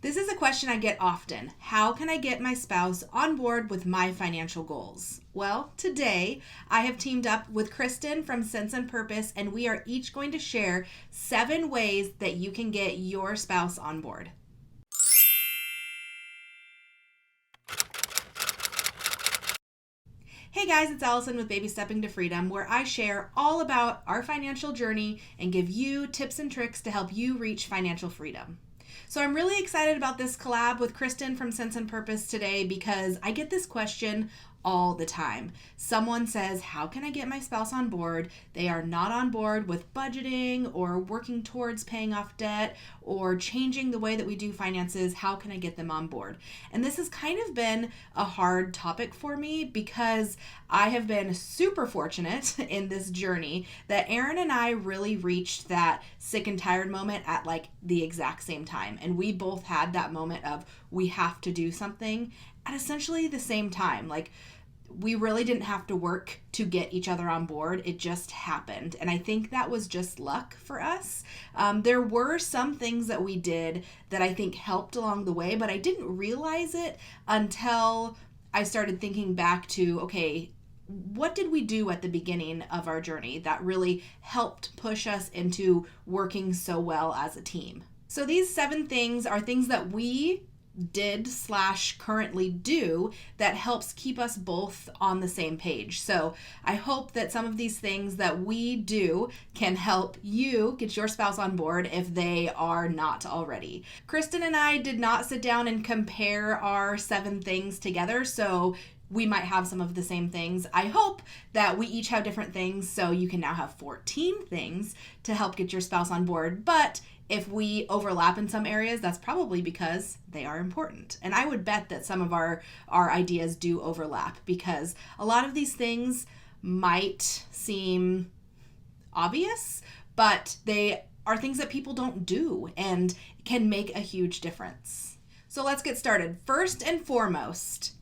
This is a question I get often. How can I get my spouse on board with my financial goals? Well, today I have teamed up with Kristin from Sense and Purpose, and we are each going to share 7 ways that you can get your spouse on board. Hey guys, it's Alison with Baby Stepping to Freedom, where I share all about our financial journey and give you tips and tricks to help you reach financial freedom. So I'm really excited about this collab with Kristin from Sense and Purpose today because I get this question all the time. Someone says, how can I get my spouse on board? They are not on board with budgeting or working towards paying off debt or changing the way that we do finances. How can I get them on board? And this has kind of been a hard topic for me because I have been super fortunate in this journey that Aaron and I really reached that sick and tired moment at like the exact same time. And we both had that moment of we have to do something at essentially the same time. Like, we really didn't have to work to get each other on board. It just happened. And I think that was just luck for us. There were some things that we did that I think helped along the way, but I didn't realize it until I started thinking back to, okay, what did we do at the beginning of our journey that really helped push us into working so well as a team? So these 7 things are things that we did/currently do that helps keep us both on the same page. So I hope that some of these things that we do can help you get your spouse on board if they are not already. Kristin and I did not sit down and compare our 7 things together, so we might have some of the same things. I hope that we each have different things, so you can now have 14 things to help get your spouse on board. But if we overlap in some areas, that's probably because they are important. And I would bet that some of our ideas do overlap because a lot of these things might seem obvious, but they are things that people don't do and can make a huge difference. So let's get started. First and foremost,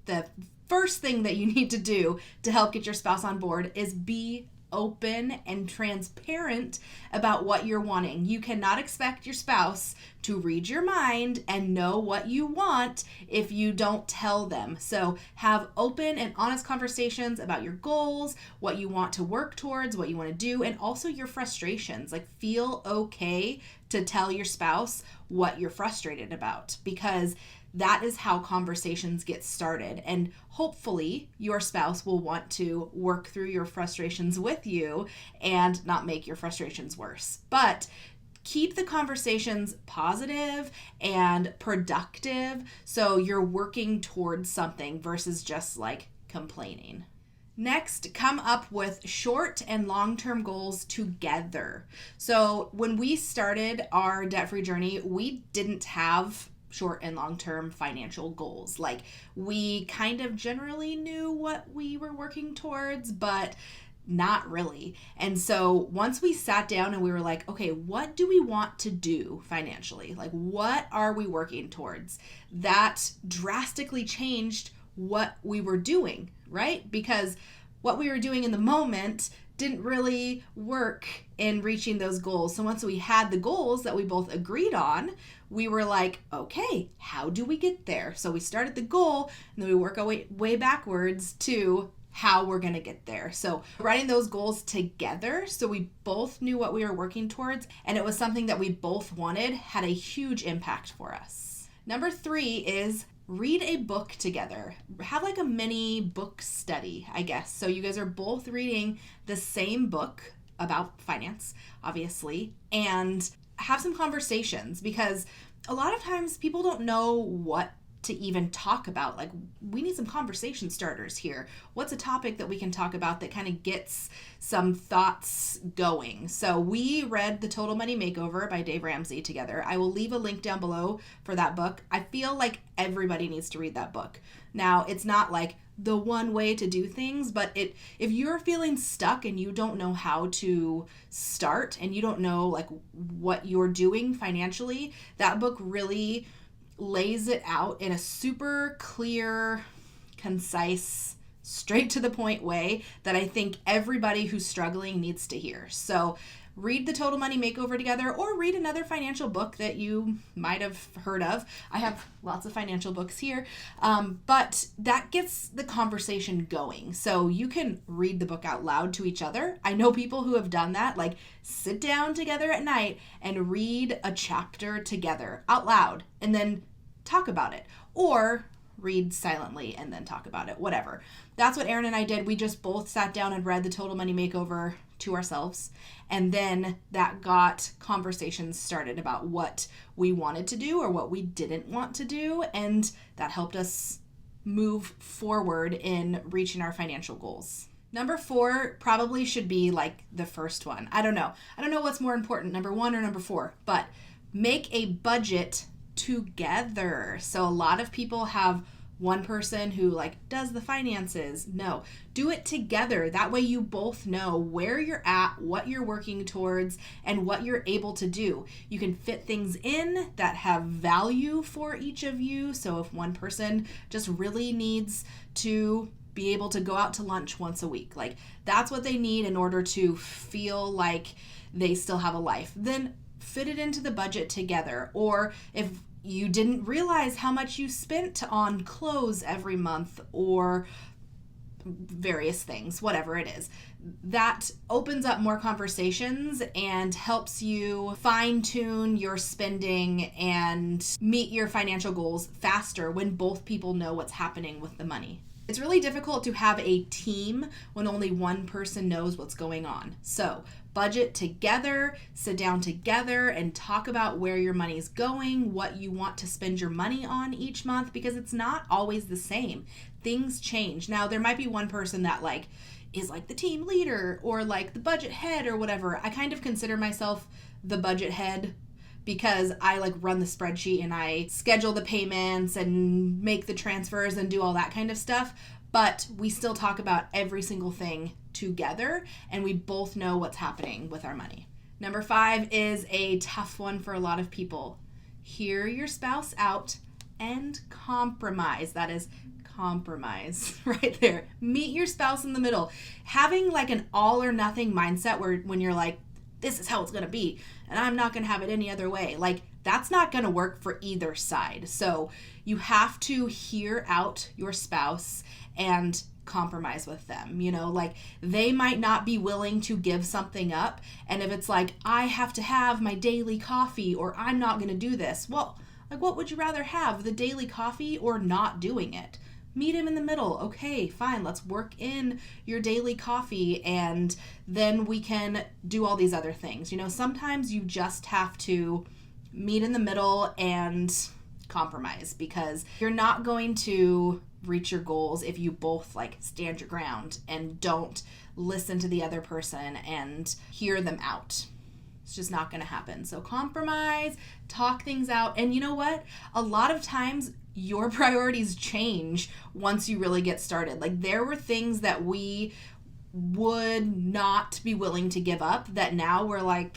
the first thing that you need to do to help get your spouse on board is be open and transparent about what you're wanting. You cannot expect your spouse to read your mind and know what you want if you don't tell them. So have open and honest conversations about your goals, what you want to work towards, what you want to do, and also your frustrations. Like, feel okay to tell your spouse what you're frustrated about, because that is how conversations get started. And hopefully your spouse will want to work through your frustrations with you and not make your frustrations worse. But keep the conversations positive and productive so you're working towards something versus just like complaining. Next, come up with short and long-term goals together. So when we started our debt-free journey, we didn't have short and long-term financial goals. Like, we kind of generally knew what we were working towards, but not really. And so once we sat down and we were like, okay, what do we want to do financially? Like, what are we working towards? That drastically changed what we were doing, right? Because what we were doing in the moment didn't really work in reaching those goals. So once we had the goals that we both agreed on, we were like, okay, how do we get there? So we start at the goal and then we work our way backwards to how we're going to get there. So writing those goals together so we both knew what we were working towards and it was something that we both wanted had a huge impact for us. Number 3 is read a book together. Have like a mini book study, I guess. So you guys are both reading the same book about finance, obviously, and have some conversations, because a lot of times people don't know what to even talk about. Like, we need some conversation starters here. What's a topic that we can talk about that kind of gets some thoughts going? So we read The Total Money Makeover by Dave Ramsey together. I will leave a link down below for that book. I feel like everybody needs to read that book. Now, it's not like the one way to do things, but if you're feeling stuck and you don't know how to start and you don't know like what you're doing financially, that book really lays it out in a super clear, concise, straight to the point way that I think everybody who's struggling needs to hear. So read the Total Money Makeover together, or read another financial book that you might have heard of. I have lots of financial books here, but that gets the conversation going. So you can read the book out loud to each other. I know people who have done that, like sit down together at night and read a chapter together out loud and then talk about it, or read silently and then talk about it, whatever. That's what Erin and I did. We just both sat down and read the Total Money Makeover to ourselves, and then that got conversations started about what we wanted to do or what we didn't want to do, and that helped us move forward in reaching our financial goals. Number 4 probably should be like the first one. I don't know what's more important, number 1 or number 4, but make a budget together. So a lot of people have one person who like does the finances. No, do it together. That way you both know where you're at, what you're working towards, and what you're able to do. You can fit things in that have value for each of you. So if one person just really needs to be able to go out to lunch once a week, like that's what they need in order to feel like they still have a life, then fit it into the budget together. Or if you didn't realize how much you spent on clothes every month or various things, whatever it is, that opens up more conversations and helps you fine-tune your spending and meet your financial goals faster when both people know what's happening with the money. It's really difficult to have a team when only one person knows what's going on. So budget together, sit down together and talk about where your money's going, what you want to spend your money on each month, because it's not always the same. Things change. Now, there might be one person that like is like the team leader or like the budget head or whatever. I kind of consider myself the budget head because I like run the spreadsheet and I schedule the payments and make the transfers and do all that kind of stuff. But we still talk about every single thing together and we both know what's happening with our money. Number 5 is a tough one for a lot of people. Hear your spouse out and compromise. That is compromise right there. Meet your spouse in the middle. Having like an all or nothing mindset where when you're like, this is how it's going to be, and I'm not going to have it any other way. Like, that's not going to work for either side. So you have to hear out your spouse and compromise with them. You know, like they might not be willing to give something up. And if it's like, I have to have my daily coffee or I'm not going to do this. Well, like what would you rather have, the daily coffee or not doing it? Meet him in the middle. Okay, fine. Let's work in your daily coffee and then we can do all these other things. You know, sometimes you just have to meet in the middle and compromise because you're not going to reach your goals if you both like stand your ground and don't listen to the other person and hear them out. It's just not going to happen. So compromise, talk things out. And you know what? A lot of times your priorities change once you really get started. Like there were things that we would not be willing to give up that now we're like,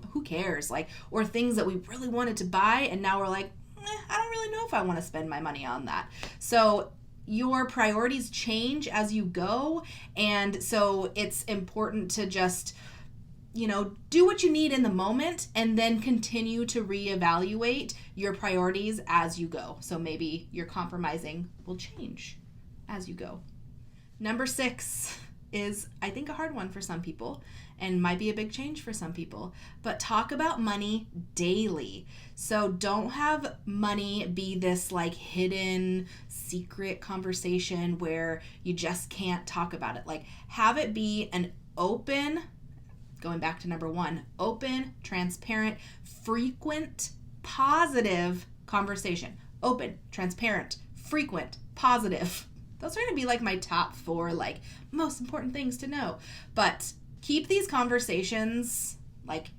who cares? Like, or things that we really wanted to buy and now we're like, I don't really know if I want to spend my money on that. So your priorities change as you go. And so it's important to just, you know, do what you need in the moment and then continue to reevaluate your priorities as you go. So maybe your compromising will change as you go. Number 6 is, I think, a hard one for some people and might be a big change for some people, but talk about money daily. So don't have money be this like hidden secret conversation where you just can't talk about it. Like have it be an open, going back to number 1, open, transparent, frequent, positive conversation. Open, transparent, frequent, positive. Those are going to be like my top 4 like most important things to know. But keep these conversations like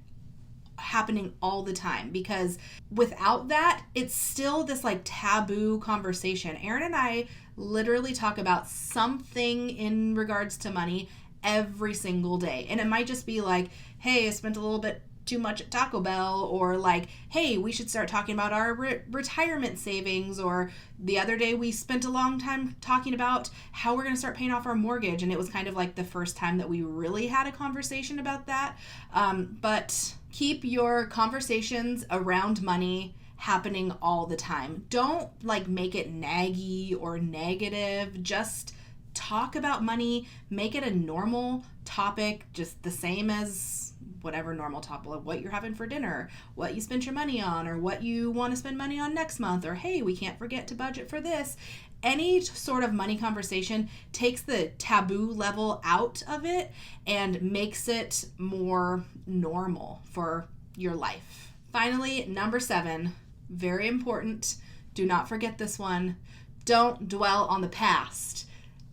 happening all the time, because without that, it's still this like taboo conversation. Erin and I literally talk about something in regards to money every single day. And it might just be like, hey, I spent a little bit too much at Taco Bell, or like, hey, we should start talking about our retirement savings, or the other day we spent a long time talking about how we're going to start paying off our mortgage, and it was kind of like the first time that we really had a conversation about that. But keep your conversations around money happening all the time. Don't like make it naggy or negative. Just talk about money, make it a normal topic, just the same as whatever normal topic, like what you're having for dinner, what you spent your money on, or what you want to spend money on next month, or hey, we can't forget to budget for this. Any sort of money conversation takes the taboo level out of it and makes it more normal for your life. Finally, number 7, very important. Do not forget this one. Don't dwell on the past.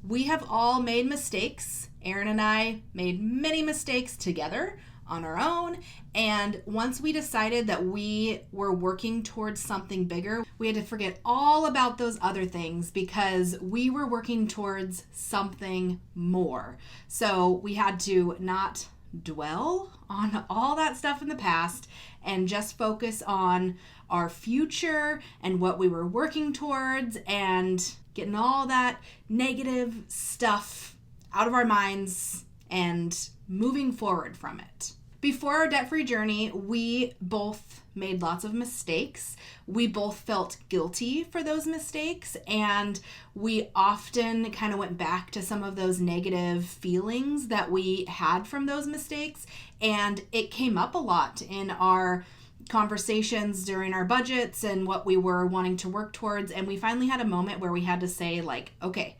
We have all made mistakes. Erin and I made many mistakes together on our own, and once we decided that we were working towards something bigger, we had to forget all about those other things because we were working towards something more. So we had to not dwell on all that stuff in the past and just focus on our future and what we were working towards, and getting all that negative stuff out of our minds and moving forward from it. Before our debt-free journey, we both made lots of mistakes. We both felt guilty for those mistakes, and we often kind of went back to some of those negative feelings that we had from those mistakes, and it came up a lot in our conversations during our budgets and what we were wanting to work towards. And we finally had a moment where we had to say, like, okay,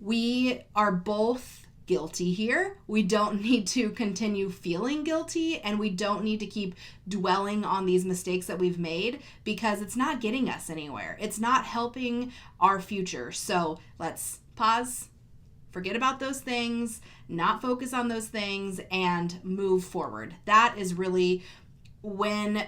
we are both guilty here. We don't need to continue feeling guilty, and we don't need to keep dwelling on these mistakes that we've made because it's not getting us anywhere. It's not helping our future. So let's pause, forget about those things, not focus on those things, and move forward. That is really when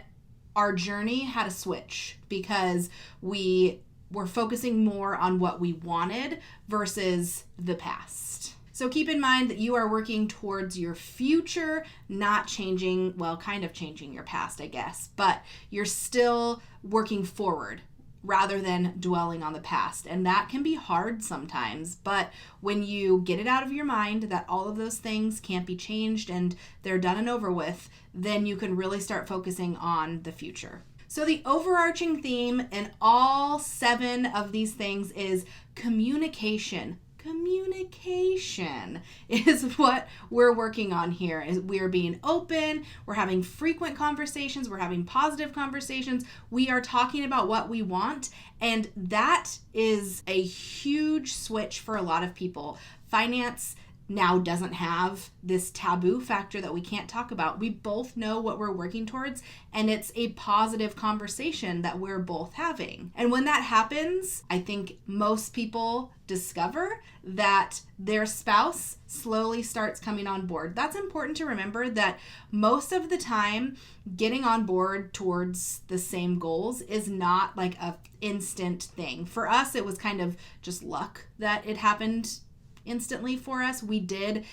our journey had a switch, because we were focusing more on what we wanted versus the past. So keep in mind that you are working towards your future, not changing, well, kind of changing your past, I guess, but you're still working forward rather than dwelling on the past. And that can be hard sometimes, but when you get it out of your mind that all of those things can't be changed and they're done and over with, then you can really start focusing on the future. So the overarching theme in all 7 of these things is communication. Communication is what we're working on here. We're being open, we're having frequent conversations, we're having positive conversations, we are talking about what we want, and that is a huge switch for a lot of people. Finance now doesn't have this taboo factor that we can't talk about. We both know what we're working towards, and it's a positive conversation that we're both having. And when that happens, I think most people discover that their spouse slowly starts coming on board. That's important to remember, that most of the time getting on board towards the same goals is not like an instant thing. For us, it was kind of just luck that it happened instantly for us. We did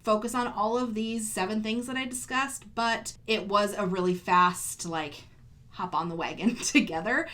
focus on all of these 7 things that I discussed, but it was a really fast, like, hop on the wagon together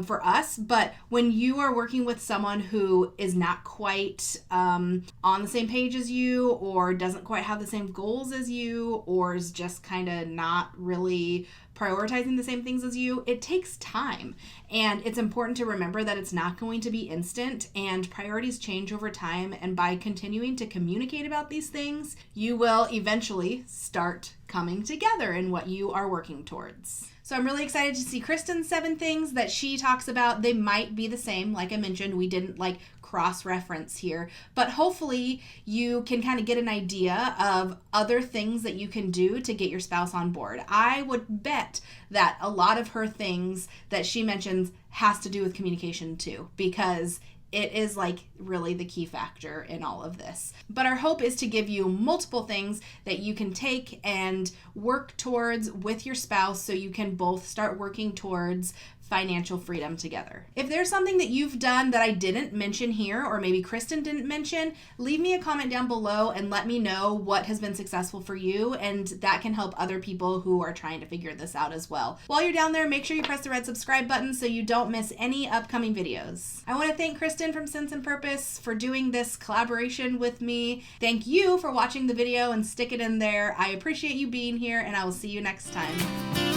for us. But when you are working with someone who is not quite on the same page as you, or doesn't quite have the same goals as you, or is just kind of not really prioritizing the same things as you, it takes time. And it's important to remember that it's not going to be instant, and priorities change over time. And by continuing to communicate about these things, you will eventually start coming together in what you are working towards. So I'm really excited to see Kristin's 7 things that she talks about. They might be the same. Like I mentioned, we didn't cross-reference here, but hopefully you can kind of get an idea of other things that you can do to get your spouse on board. I would bet that a lot of her things that she mentions has to do with communication too, because it is really the key factor in all of this. But our hope is to give you multiple things that you can take and work towards with your spouse, so you can both start working towards financial freedom together. If there's something that you've done that I didn't mention here, or maybe Kristin didn't mention, leave me a comment down below and let me know what has been successful for you, and that can help other people who are trying to figure this out as well. While you're down there, make sure you press the red subscribe button so you don't miss any upcoming videos. I want to thank Kristin from Sense and Purpose for doing this collaboration with me. Thank you for watching the video and stick it in there. I appreciate you being here, and I will see you next time.